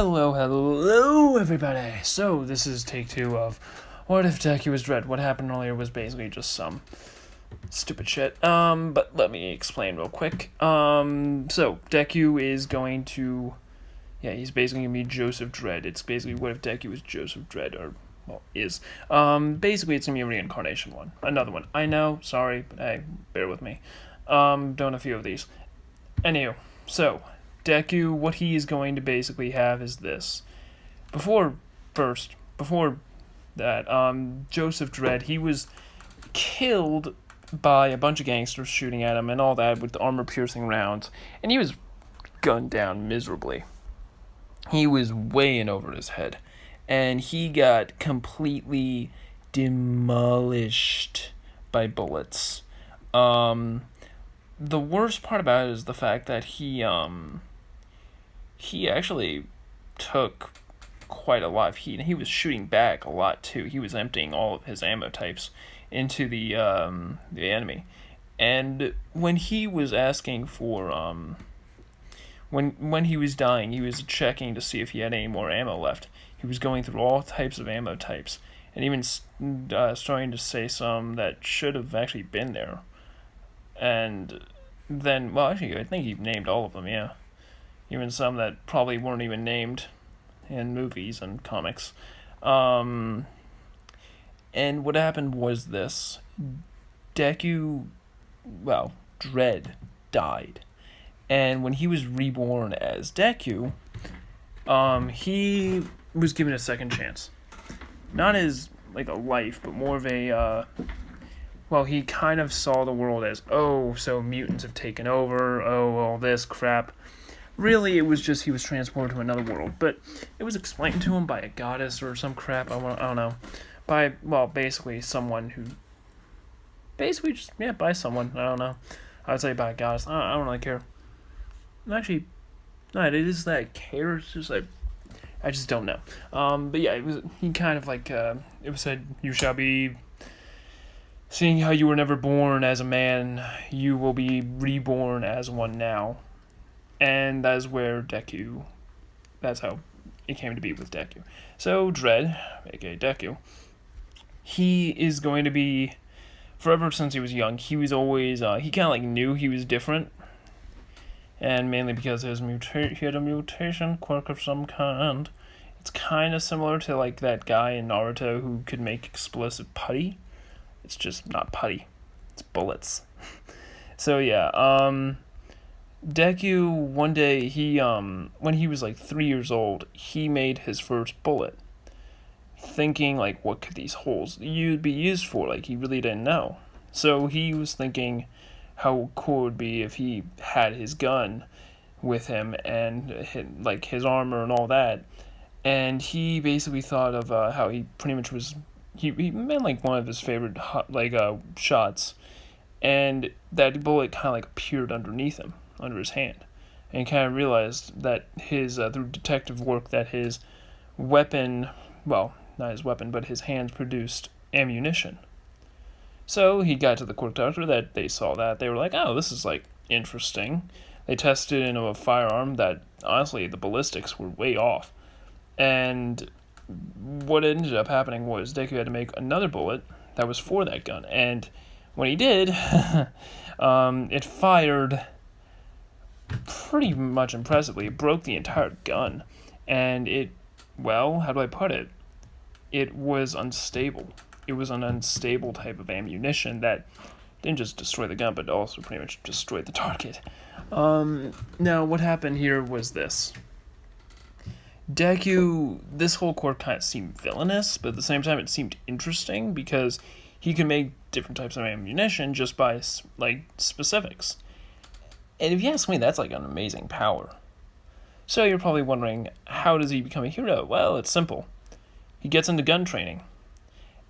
Hello, everybody. So, this is take two of What If Deku was Dredd? What happened earlier was basically just some stupid shit. But let me explain real quick. So, Deku is going to... Yeah, he's basically going to be Joseph Dredd. It's basically What If Deku was Joseph Dredd, or... Well, is. Basically, it's going to be a reincarnation one. Another one. I know, sorry, but hey, bear with me. Done a few of these. Anywho, so... Deku, what he is going to basically have is this. Before that, Joseph Dredd, he was killed by a bunch of gangsters shooting at him and all that with armor-piercing rounds, and he was gunned down miserably. He was way in over his head, and he got completely demolished by bullets. The worst part about it is the fact that he actually took quite a lot of heat, and he was shooting back a lot too. He was emptying all of his ammo types into the enemy, and when he was asking for when he was dying, he was checking to see if he had any more ammo left. He was going through all types of ammo types, and even starting to say some that should have actually been there. And then, well, actually, I think he named all of them, yeah. Even some that probably weren't even named in movies and comics. And what happened was this. Dredd died. And when he was reborn as Deku, he was given a second chance. Not as, like, a life, but more of a, he kind of saw the world as, oh, so mutants have taken over, oh, all this crap. Really, it was just he was transported to another world, but it was explained to him by a goddess or some crap, I don't know. Basically someone who... by someone, I don't know. I would say by a goddess, I don't really care. Actually, no, it is that I care, it's just like... I just don't know. But yeah, he kind of like, it was said, you shall be... Seeing how you were never born as a man, you will be reborn as one now. And that's where Deku, that's how it came to be with Deku. So Dredd, aka Deku, he is going to be, forever since he was young, he was always, he kind of like knew he was different. And mainly because he had a mutation quirk of some kind. It's kind of similar to like that guy in Naruto who could make explosive putty. It's just not putty. It's bullets. So yeah, Deku, one day, when he was like 3 years old, he made his first bullet. Thinking like, what could these holes be used for? Like, he really didn't know. So he was thinking how cool it would be if he had his gun with him and his armor and all that. And he basically thought of how he pretty much was... He made like one of his favorite shots, and that bullet kind of like appeared underneath him, under his hand, and he kind of realized that his through detective work that his weapon, well, not his weapon, but his hands produced ammunition. So he got to the quirk doctor that they saw that they were like, oh, this is like interesting. They tested into a firearm that honestly the ballistics were way off, and what ended up happening was Deku had to make another bullet that was for that gun, and when he did, it fired pretty much impressively. It broke the entire gun, and how do I put it? It was unstable. It was an unstable type of ammunition that didn't just destroy the gun, but also pretty much destroyed the target. Now, what happened here was this. Deku, this whole quirk kind of seemed villainous, but at the same time it seemed interesting because he could make different types of ammunition just by, like, specifics. And if you ask me, that's like an amazing power. So you're probably wondering, how does he become a hero? Well, it's simple. He gets into gun training.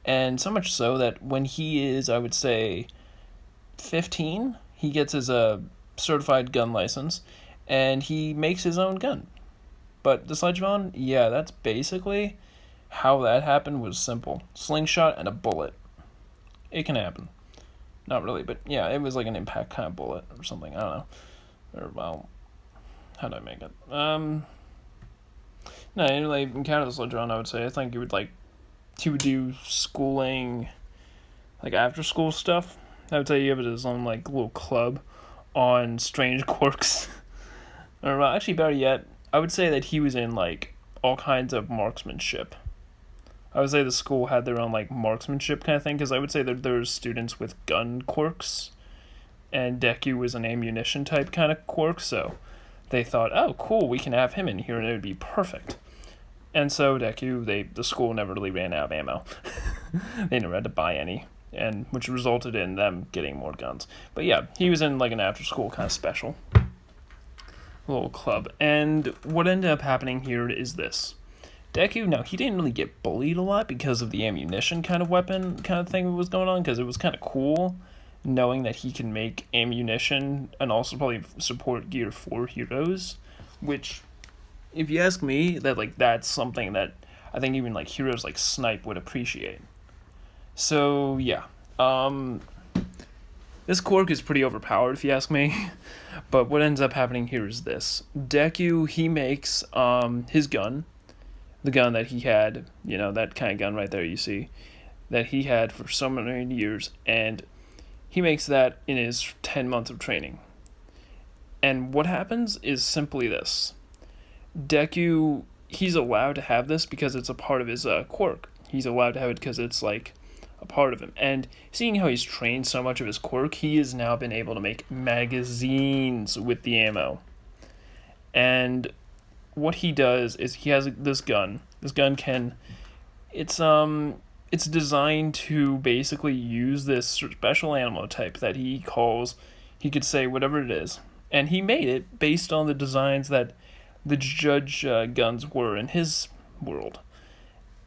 And so much so that when he is, I would say, 15, he gets his certified gun license, and he makes his own gun. But the Sledgehammer, yeah, that's basically how that happened. Was simple. Slingshot and a bullet. It can happen. Not really, but yeah, it was like an impact kind of bullet or something. I don't know. Or, well, how did I make it? No, and, like, in Canada's later on, I would say, I think he would do schooling, like, after school stuff. I would say he have his own, like, little club on strange quirks. Or, actually, better yet, I would say that he was in, like, all kinds of marksmanship. I would say the school had their own, like, marksmanship kind of thing, because I would say that there's students with gun quirks, and Deku was an ammunition type kind of quirk, so they thought, oh, cool, we can have him in here, and it would be perfect. And so Deku, the school never really ran out of ammo. They never had to buy any, and which resulted in them getting more guns. But yeah, he was in like an after-school kind of special little club. And what ended up happening here is this. Deku, now, he didn't really get bullied a lot because of the ammunition kind of weapon kind of thing that was going on, because it was kind of cool knowing that he can make ammunition and also probably support gear for heroes, which, if you ask me, that's something that I think even like heroes like Snipe would appreciate. So yeah, this quirk is pretty overpowered if you ask me. But what ends up happening here is this: Deku, he makes his gun, the gun that he had, that kind of gun right there you see, that he had for so many years, and he makes that in his 10 months of training. And what happens is simply this. Deku, he's allowed to have this because it's a part of his quirk. He's allowed to have it because it's like a part of him. And seeing how he's trained so much of his quirk, he has now been able to make magazines with the ammo. And what he does is he has this gun. This gun it's designed to basically use this special ammo type that he could say whatever it is. And he made it based on the designs that the judge guns were in his world.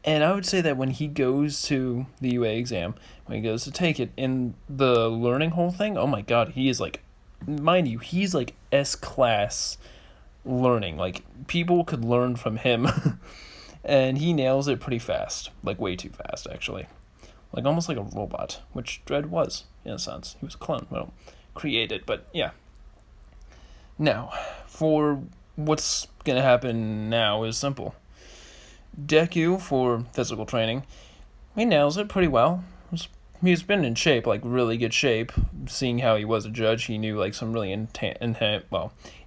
And I would say that when he goes to the UA exam, when he goes to take it, in the learning whole thing, oh my god, he is like, mind you, he's like S-class learning. Like, people could learn from him. And he nails it pretty fast. Like, way too fast, actually. Like, almost like a robot, which Dredd was, in a sense. He was a clone. Well, created, but yeah. Now, for what's going to happen now is simple. Deku, for physical training, he nails it pretty well. He's been in shape, like really good shape. Seeing how he was a judge, he knew like some really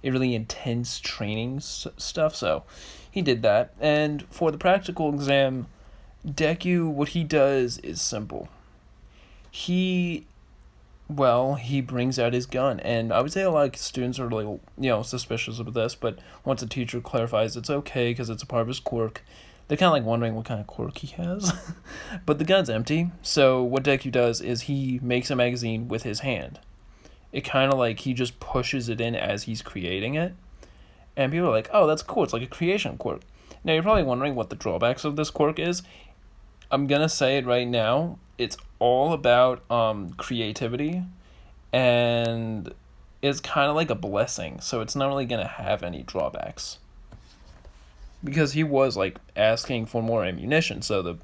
really intense training stuff, so he did that. And for the practical exam, Deku, what he does is simple. He brings out his gun, and I would say a lot of students are really, suspicious of this, but once the teacher clarifies it's okay because it's a part of his quirk, they're kind of like wondering what kind of quirk he has. But the gun's empty, so what Deku does is he makes a magazine with his hand. It kind of like he just pushes it in as he's creating it, and people are like, oh, that's cool, it's like a creation quirk. Now you're probably wondering what the drawbacks of this quirk is. I'm gonna say it right now, it's all about creativity, and it's kind of like a blessing, so it's not really gonna have any drawbacks. Because he was like asking for more ammunition, so the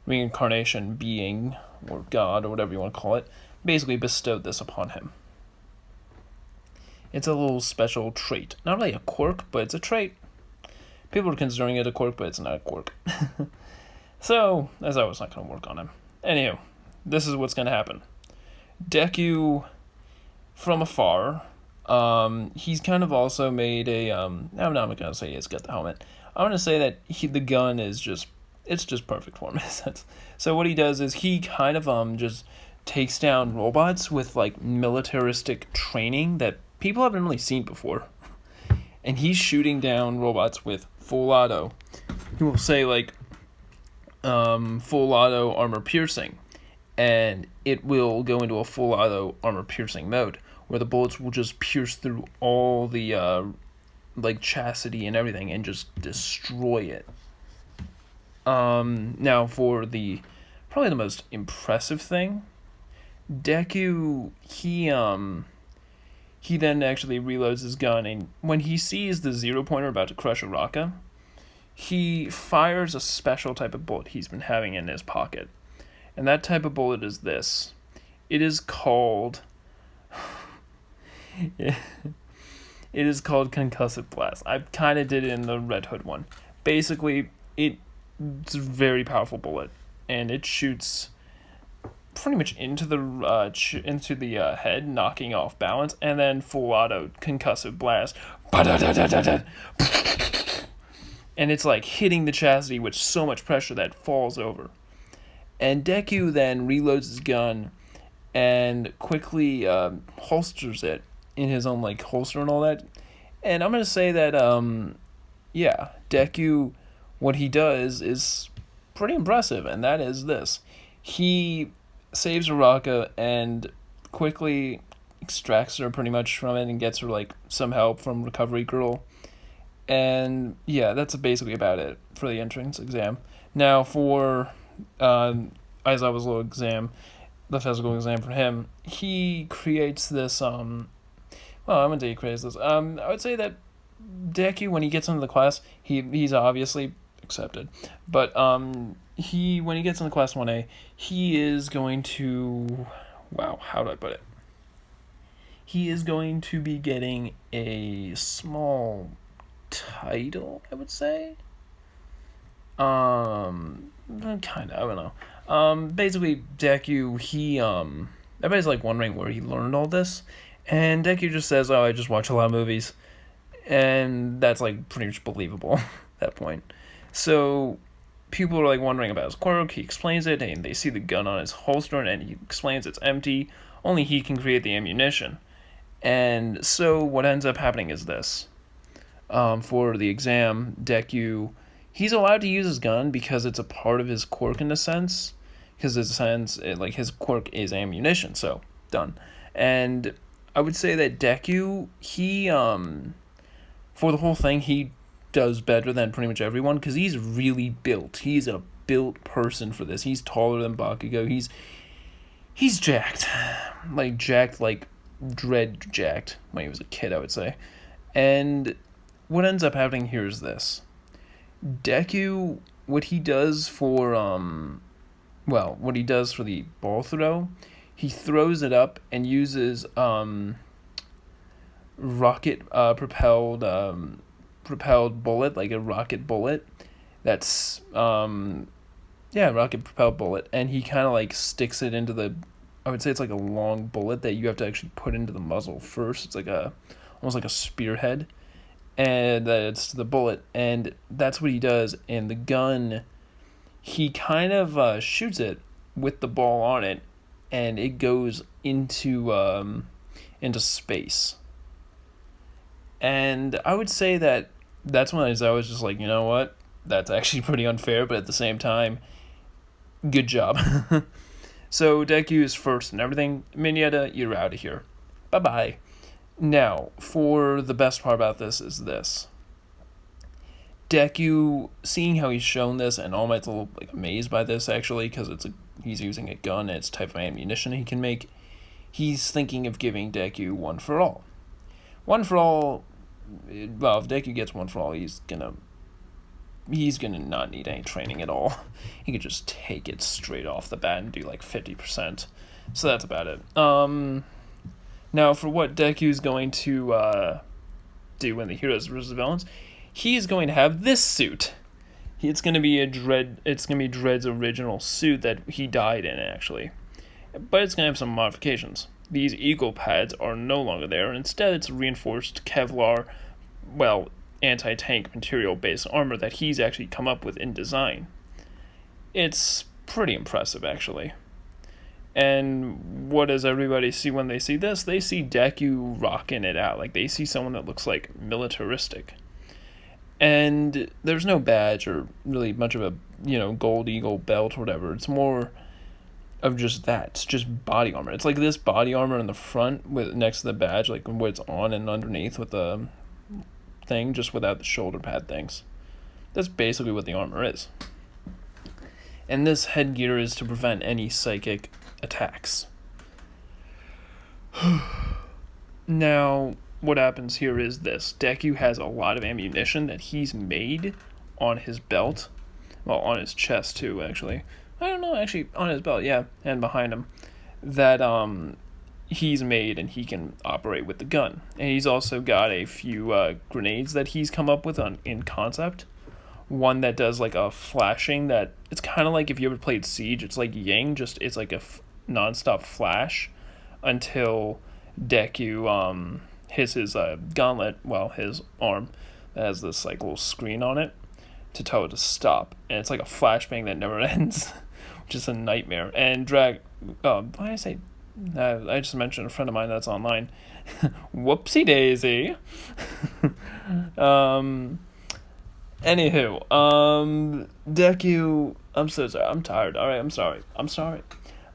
reincarnation being, or God, or whatever you want to call it, basically bestowed this upon him. It's a little special trait. Not really a quirk, but it's a trait. People are considering it a quirk, but it's not a quirk. So, as I was not going to work on him. Anywho, this is what's going to happen. Deku, from afar, he's kind of also made a, I'm not going to say he's got the helmet. I'm going to say that the gun is just perfect for him. So what he does is he kind of, just takes down robots with, like, militaristic training that people haven't really seen before. And he's shooting down robots with full auto. He will say, like, full auto armor piercing. And it will go into a full auto armor piercing mode, where the bullets will just pierce through all the, chassis and everything and just destroy it. Now for probably the most impressive thing, Deku, he then actually reloads his gun, and when he sees the zero pointer about to crush Araka, he fires a special type of bullet he's been having in his pocket. And that type of bullet is this. It is called concussive blast. I kind of did it in the Red Hood one. Basically, it's a very powerful bullet, and it shoots pretty much into the head, knocking off balance, and then full auto concussive blast, and it's like hitting the chassis with so much pressure that it falls over. And Deku then reloads his gun and quickly holsters it in his own like holster and all that. And I'm gonna say that yeah, Deku, what he does is pretty impressive, and that is this: he saves Uraka and quickly extracts her pretty much from it and gets her like some help from Recovery Girl. And yeah, that's basically about it for the entrance exam. Now for Aizawa's little exam, the physical exam for him, he creates this well, I'm gonna say he creates this. I would say that Deku, when he gets into the class, he's obviously accepted, but when he gets into class 1A, he is going to, wow, how do I put it? He is going to be getting a small title, I would say. Kind of, I don't know. Basically, Deku, everybody's like wondering where he learned all this, and Deku just says, "Oh, I just watch a lot of movies," and that's like pretty much believable at that point. So people are like wondering about his quirk. He explains it, and they see the gun on his holster, and he explains it's empty. Only he can create the ammunition. And so what ends up happening is this. For the exam, Deku, he's allowed to use his gun because it's a part of his quirk in a sense. Because like his quirk is ammunition, so done. And I would say that Deku, he for the whole thing, he does better than pretty much everyone because he's really built. He's a built person for this. He's taller than Bakugo. He's jacked, like Dredd jacked when he was a kid, I would say. And what ends up happening here is this: Deku, what he does for the ball throw, he throws it up and uses rocket propelled bullet, like a rocket bullet. That's rocket propelled bullet, and he kind of like sticks it into the. I would say it's like a long bullet that you have to actually put into the muzzle first. It's like almost like a spearhead, and it's the bullet, and that's what he does. And the gun, he kind of shoots it with the ball on it, and it goes into space. And I would say that's when I was just like, you know what? That's actually pretty unfair, but at the same time, good job. So Deku is first and everything. Mineta, you're out of here. Bye-bye. Now, for the best part about this is this. Deku, seeing how he's shown this, and All Might's a little like amazed by this actually, because he's using a gun and it's type of ammunition he can make. He's thinking of giving Deku One for All. One for All, well, if Deku gets One for All, he's gonna not need any training at all. He could just take it straight off the bat and do like 50%. So that's about it. Now for what Deku's going to do in the Heroes vs. Villains, he's going to have this suit. It's gonna be Dredd's original suit that he died in actually, but it's gonna have some modifications. These eagle pads are no longer there. Instead, it's reinforced Kevlar, anti-tank material-based armor that he's actually come up with in design. It's pretty impressive, actually. And what does everybody see when they see this? They see Deku rocking it out. Like, they see someone that looks, like, militaristic. And there's no badge or really much of a, gold eagle belt or whatever. It's more of just that. It's just body armor. It's like this body armor in the front next to the badge, like what it's on, and underneath with the thing, just without the shoulder pad things. That's basically what the armor is. And this headgear is to prevent any psychic attacks. Now, what happens here is this. Deku has a lot of ammunition that he's made on his belt. Well, on his chest too, actually. I don't know, actually, on his belt, yeah, and behind him. That, he's made and he can operate with the gun. And he's also got a few grenades that he's come up with in concept one that does like a flashing that it's kind of like if you ever played Siege, it's like Ying, just it's like a non-stop flash until Deku hits his gauntlet, well, his arm that has this like little screen on it to tell it to stop, and it's like a flashbang that never ends, which is a nightmare. And why did I say? I just mentioned a friend of mine that's online. Whoopsie daisy. Anywho, Deku. I'm so sorry. I'm tired. All right, I'm sorry.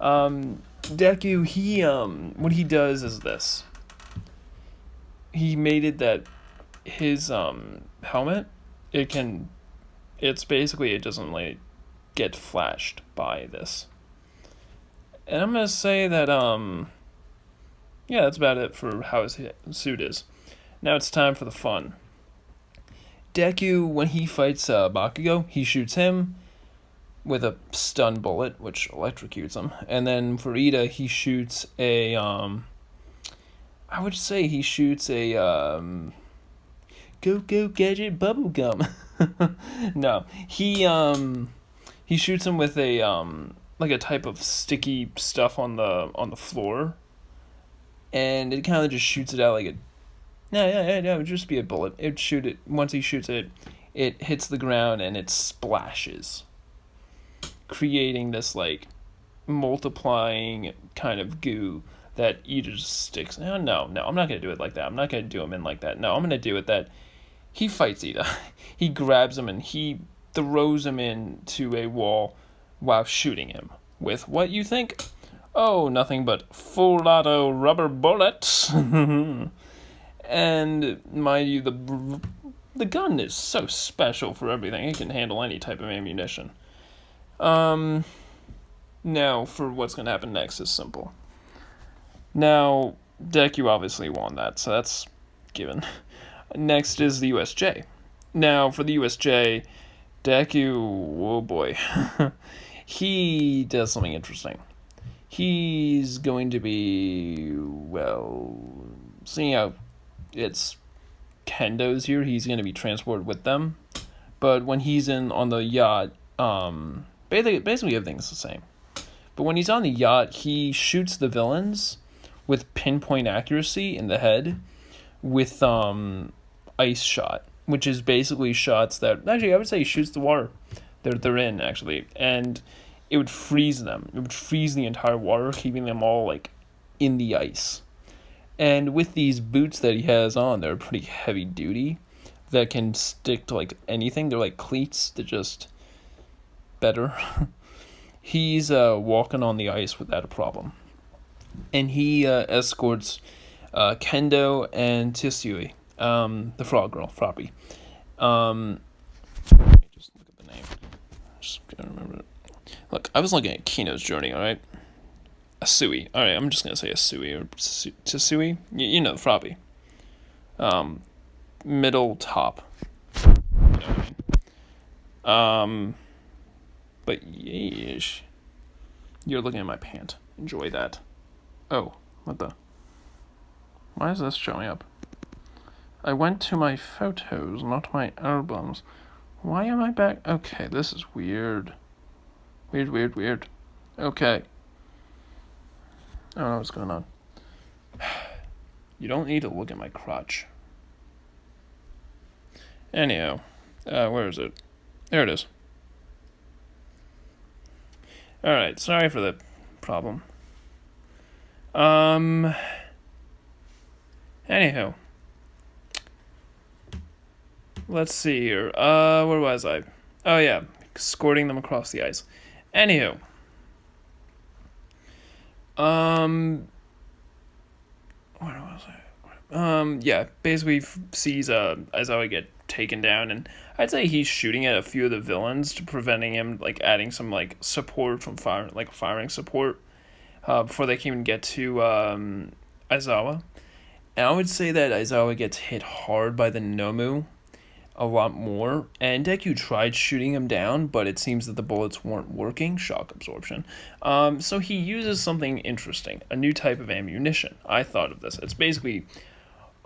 Deku. He what he does is this. He made it that his helmet, it's basically it doesn't like get flashed by this. And I'm gonna say that yeah, that's about it for how his suit is. Now it's time for the fun. Deku, when he fights Bakugo, he shoots him with a stun bullet, which electrocutes him. And then for Ida, he shoots a I would say he shoots a Go Go Gadget bubblegum. No, he shoots him with a like a type of sticky stuff on the floor, and it kind of just shoots it out like a no, it would just be a bullet. It would shoot it once he shoots it, it hits the ground and it splashes, creating this like multiplying kind of goo that Ida just sticks. No, I'm not gonna do it like that. I'm not gonna do him in like that. No, I'm gonna do it that he fights Ida. He grabs him and he throws him into a wall while shooting him with what you think? Oh, nothing but full auto rubber bullets. And mind you, the gun is so special for everything. It can handle any type of ammunition. Now, for what's going to happen next is simple. Now, Deku obviously won that, so that's given. Next is the USJ. Now, for the USJ, Deku, oh boy, he does something interesting. He's going to be, well, seeing how it's Kendo's here, he's going to be transported with them. But when he's on the yacht, basically everything's the same. But when he's on the yacht, he shoots the villains with pinpoint accuracy in the head with ice shot, which is basically shots that actually I would say he shoots the water they're in actually, and it would freeze them. It would freeze the entire water, keeping them all like in the ice. And with these boots that he has on, they're pretty heavy duty that can stick to like anything. They're like cleats. They're just better. He's walking on the ice without a problem. And he escorts Kendo and Tsui, the frog girl, Froppy. Let me just look at the name. Just gotta remember it. Look, I was looking at Kino's journey, alright? Asui. Alright, I'm just gonna say Asui or Tsui. You know, Froppy. Middle top. You know what I mean? But yeesh. You're looking at my pant. Enjoy that. Oh, what the? Why is this showing up? I went to my photos, not my albums. Why am I back? Okay, this is weird. Weird. Okay. I don't know what's going on. You don't need to look at my crotch. Anyhow, where is it? There it is. Alright, sorry for the problem. Anyhow. Let's see here. Where was I? Oh yeah, escorting them across the ice. Anywho. Where was I? Yeah, basically sees Aizawa get taken down, and I'd say he's shooting at a few of the villains to preventing him, like adding some like support from firing support, before they can even get to Aizawa. And I would say that Aizawa gets hit hard by the Nomu a lot more, and Deku tried shooting him down, but it seems that the bullets weren't working, shock absorption. So he uses something interesting, a new type of ammunition. I thought of this. It's basically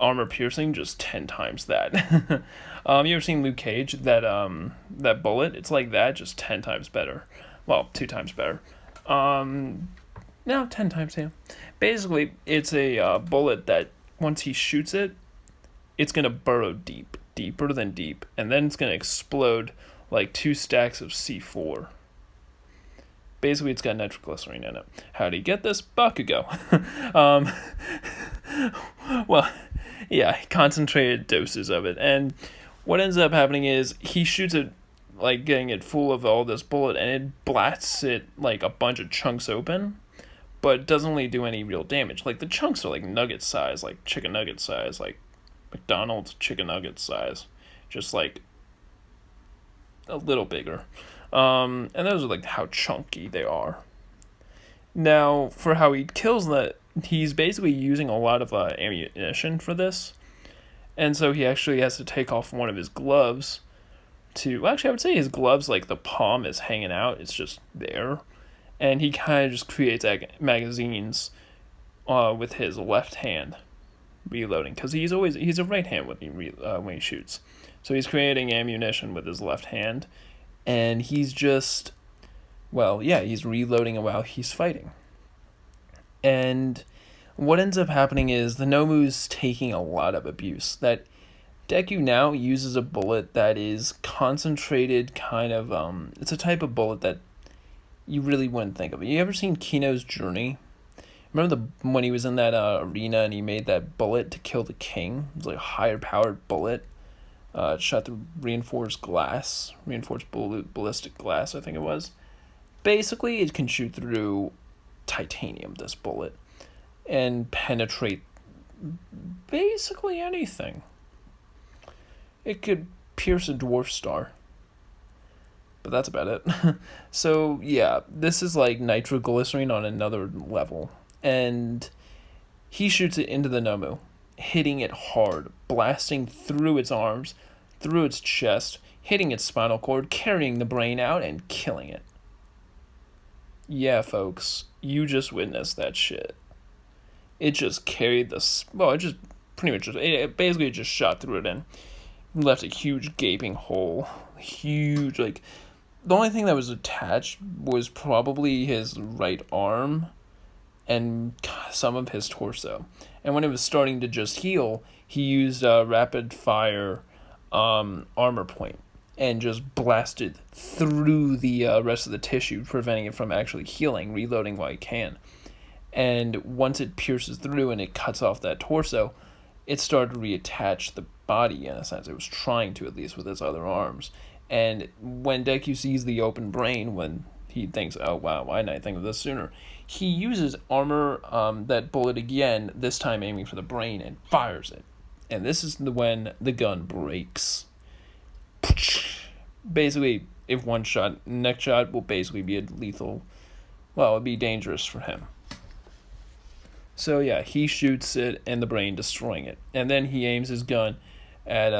armor piercing, just 10 times that. You ever seen Luke Cage? That bullet? It's like that, just 10 times better. Well, 2 times better. No, 10 times, yeah. Basically, it's a bullet that once he shoots it, it's going to burrow deep, deeper than deep, and then it's going to explode like 2 stacks of C4. Basically, it's got nitroglycerin in it. How do you get this? Bakugo. Well, yeah, concentrated doses of it. And what ends up happening is he shoots it, like getting it full of all this bullet, and it blasts it like a bunch of chunks open, but it doesn't really do any real damage. Like the chunks are like nugget size, like chicken nugget size, like McDonald's chicken nugget size, just like a little bigger. And those are like how chunky they are. Now, for how he kills that, he's basically using a lot of ammunition for this. And so he actually has to take off one of his gloves to... Well, actually, I would say his gloves, like the palm is hanging out. It's just there. And he kind of just creates magazines with his left hand reloading. Because he's a right hand when he shoots. So he's creating ammunition with his left hand. And he's just, well, yeah, he's reloading while he's fighting. And what ends up happening is the Nomu's taking a lot of abuse. That Deku now uses a bullet that is concentrated kind of, it's a type of bullet that you really wouldn't think of. You ever seen Kino's Journey? Remember when he was in that arena and he made that bullet to kill the king? It was like a higher powered bullet. It shot through reinforced ballistic glass, I think it was. Basically, it can shoot through titanium, this bullet, and penetrate basically anything. It could pierce a dwarf star. But that's about it. So, yeah, this is like nitroglycerin on another level. And he shoots it into the Nomu, hitting it hard, blasting through its arms, through its chest, hitting its spinal cord, carrying the brain out, and killing it. Yeah, folks, you just witnessed that shit. It just carried it just pretty much, it basically just shot through it and left a huge gaping hole. Huge, like, the only thing that was attached was probably his right arm and some of his torso. And when it was starting to just heal, he used a rapid fire armor point and just blasted through the rest of the tissue, preventing it from actually healing, reloading while he can. And once it pierces through and it cuts off that torso, it started to reattach the body, in a sense. It was trying to, at least with its other arms. And when Deku sees the open brain, when he thinks, oh wow, why didn't I think of this sooner? He uses armor, that bullet again, this time aiming for the brain, and fires it. And this is when the gun breaks. Basically, if one shot, next shot will basically be a lethal, well, it'd be dangerous for him. So yeah, he shoots it in the brain, destroying it. And then he aims his gun at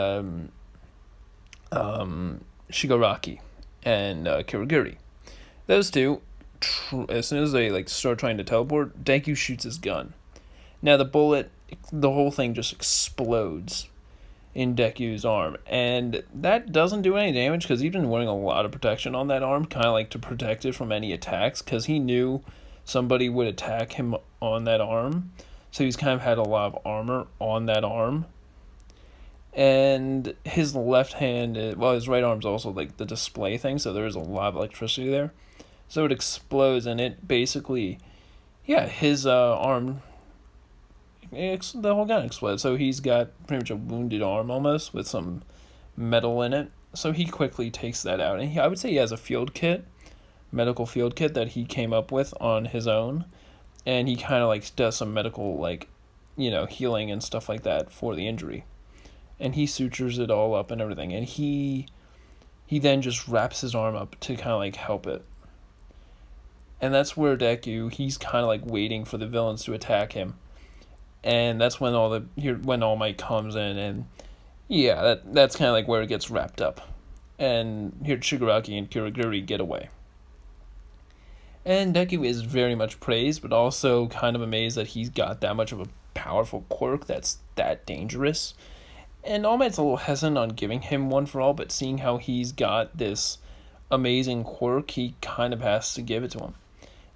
Shigaraki and Kirigiri. Those two, as soon as they start trying to teleport, Deku shoots his gun. Now the bullet, the whole thing just explodes in Deku's arm, and that doesn't do any damage because he's been wearing a lot of protection on that arm, kind of like to protect it from any attacks, because he knew somebody would attack him on that arm, so he's kind of had a lot of armor on that arm. And his left hand, his right arm's also like the display thing, so there's a lot of electricity there. So it explodes, and it basically, his arm, the whole gun explodes. So he's got pretty much a wounded arm almost with some metal in it. So he quickly takes that out. And I would say he has a medical field kit that he came up with on his own. And he kind of does some medical healing and stuff like that for the injury. And he sutures it all up and everything. And he then just wraps his arm up to kind of help it. And that's where Deku, he's kind of waiting for the villains to attack him. And that's when when All Might comes in, and that's kind of where it gets wrapped up. And here Shigaraki and Kirigiri get away. And Deku is very much praised, but also kind of amazed that he's got that much of a powerful quirk that's that dangerous. And All Might's a little hesitant on giving him One for All, but seeing how he's got this amazing quirk, he kind of has to give it to him.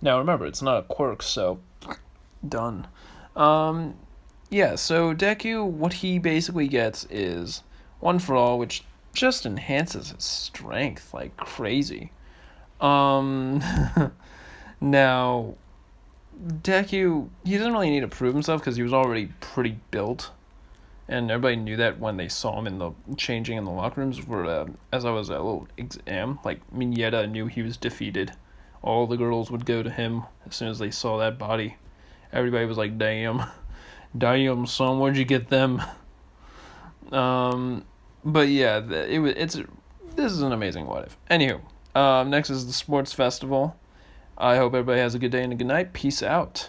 Now remember, it's not a quirk, so done. Yeah, so Deku, what he basically gets is One for All, which just enhances his strength like crazy. Um, Now, Deku, he doesn't really need to prove himself because he was already pretty built. And everybody knew that when they saw him in the changing in the locker rooms for as I was at a little exam. Like Mineta knew he was defeated. All the girls would go to him as soon as they saw that body. Everybody was like, "Damn, damn, son, where'd you get them?" But yeah, this is an amazing what if. Anywho, next is the sports festival. I hope everybody has a good day and a good night. Peace out.